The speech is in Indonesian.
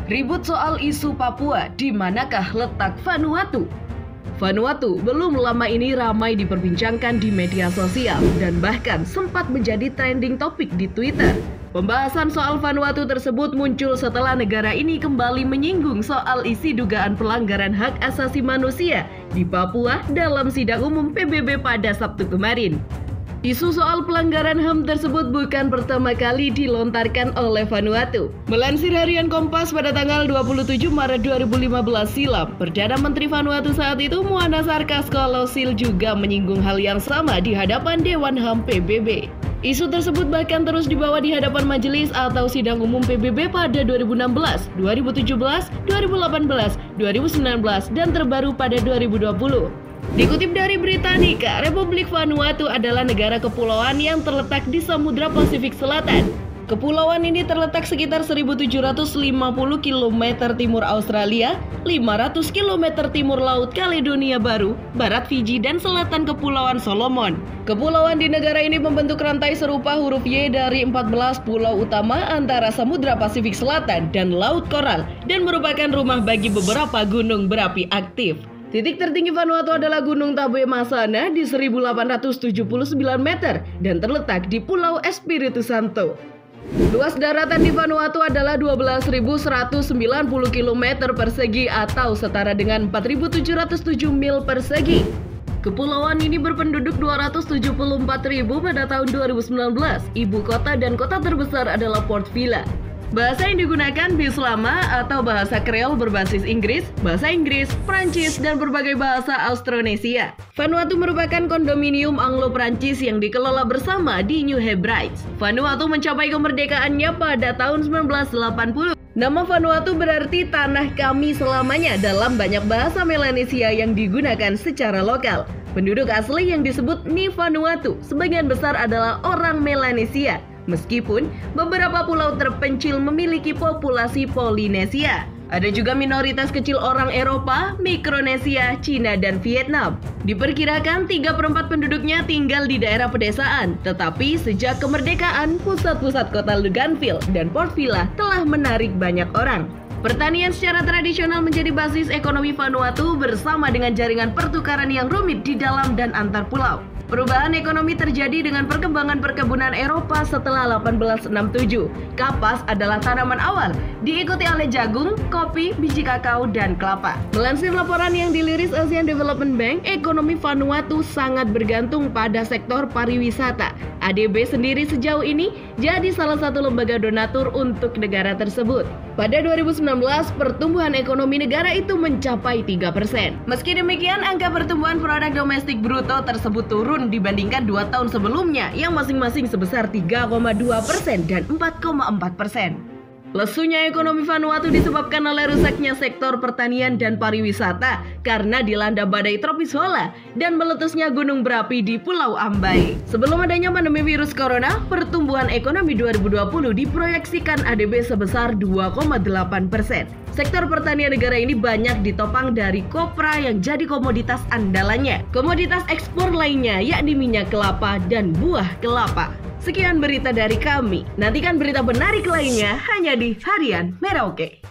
Ribut soal isu Papua, di manakah letak Vanuatu? Vanuatu belum lama ini ramai diperbincangkan di media sosial dan bahkan sempat menjadi trending topik di Twitter. Pembahasan soal Vanuatu tersebut muncul setelah negara ini kembali menyinggung soal isi dugaan pelanggaran hak asasi manusia di Papua dalam sidang umum PBB pada Sabtu kemarin. Isu soal pelanggaran HAM tersebut bukan pertama kali dilontarkan oleh Vanuatu. Melansir harian Kompas pada tanggal 27 Maret 2015 silam, Perdana Menteri Vanuatu saat itu Moana Sarkaskolosil juga menyinggung hal yang sama di hadapan Dewan HAM PBB. Isu tersebut bahkan terus dibawa di hadapan majelis atau sidang umum PBB pada 2016, 2017, 2018, 2019, dan terbaru pada 2020. Dikutip dari Britannica, Republik Vanuatu adalah negara kepulauan yang terletak di Samudra Pasifik Selatan. Kepulauan ini terletak sekitar 1.750 km timur Australia, 500 km timur Laut Kaledonia Baru, Barat Fiji, dan selatan Kepulauan Solomon. Kepulauan di negara ini membentuk rantai serupa huruf Y dari 14 pulau utama antara Samudra Pasifik Selatan dan Laut Koral, dan merupakan rumah bagi beberapa gunung berapi aktif. Titik tertinggi Vanuatu adalah Gunung Tabe Masana di 1879 meter dan terletak di Pulau Espiritu Santo. Luas daratan di Vanuatu adalah 12.190 km persegi atau setara dengan 4.707 mil persegi. Kepulauan ini berpenduduk 274.000 pada tahun 2019. Ibu kota dan kota terbesar adalah Port Vila. Bahasa yang digunakan Bislama atau bahasa Kreol berbasis Inggris, bahasa Inggris, Prancis, dan berbagai bahasa Austronesia. Vanuatu merupakan kondominium Anglo-Prancis yang dikelola bersama di New Hebrides. Vanuatu mencapai kemerdekaannya pada tahun 1980. Nama Vanuatu berarti tanah kami selamanya dalam banyak bahasa Melanesia yang digunakan secara lokal. Penduduk asli yang disebut Ni Vanuatu sebagian besar adalah orang Melanesia. Meskipun beberapa pulau terpencil memiliki populasi Polinesia. Ada juga minoritas kecil orang Eropa, Mikronesia, Cina, dan Vietnam. Diperkirakan 3/4 penduduknya tinggal di daerah pedesaan. Tetapi sejak kemerdekaan, pusat-pusat kota Luganville dan Port Vila telah menarik banyak orang. Pertanian secara tradisional menjadi basis ekonomi Vanuatu bersama dengan jaringan pertukaran yang rumit di dalam dan antar pulau. Perubahan ekonomi terjadi dengan perkembangan perkebunan Eropa setelah 1867. Kapas adalah tanaman awal, diikuti oleh jagung, kopi, biji kakao, dan kelapa. Melansir laporan yang diliris Asian Development Bank, ekonomi Vanuatu sangat bergantung pada sektor pariwisata. ADB sendiri sejauh ini jadi salah satu lembaga donatur untuk negara tersebut. Pada 2019, pertumbuhan ekonomi negara itu mencapai 3%. Meski demikian, angka pertumbuhan produk domestik bruto tersebut turun dibandingkan 2 tahun sebelumnya yang masing-masing sebesar 3,2% dan 4,4%. Lesunya ekonomi Vanuatu disebabkan oleh rusaknya sektor pertanian dan pariwisata karena dilanda badai tropis Hola dan meletusnya gunung berapi di Pulau Ambai. Sebelum adanya pandemi virus corona, pertumbuhan ekonomi 2020 diproyeksikan ADB sebesar 2,8%. Sektor pertanian negara ini banyak ditopang dari kopra yang jadi komoditas andalannya. Komoditas ekspor lainnya yakni minyak kelapa dan buah kelapa. Sekian berita dari kami. Nantikan berita menarik lainnya hanya di Harian Merauke.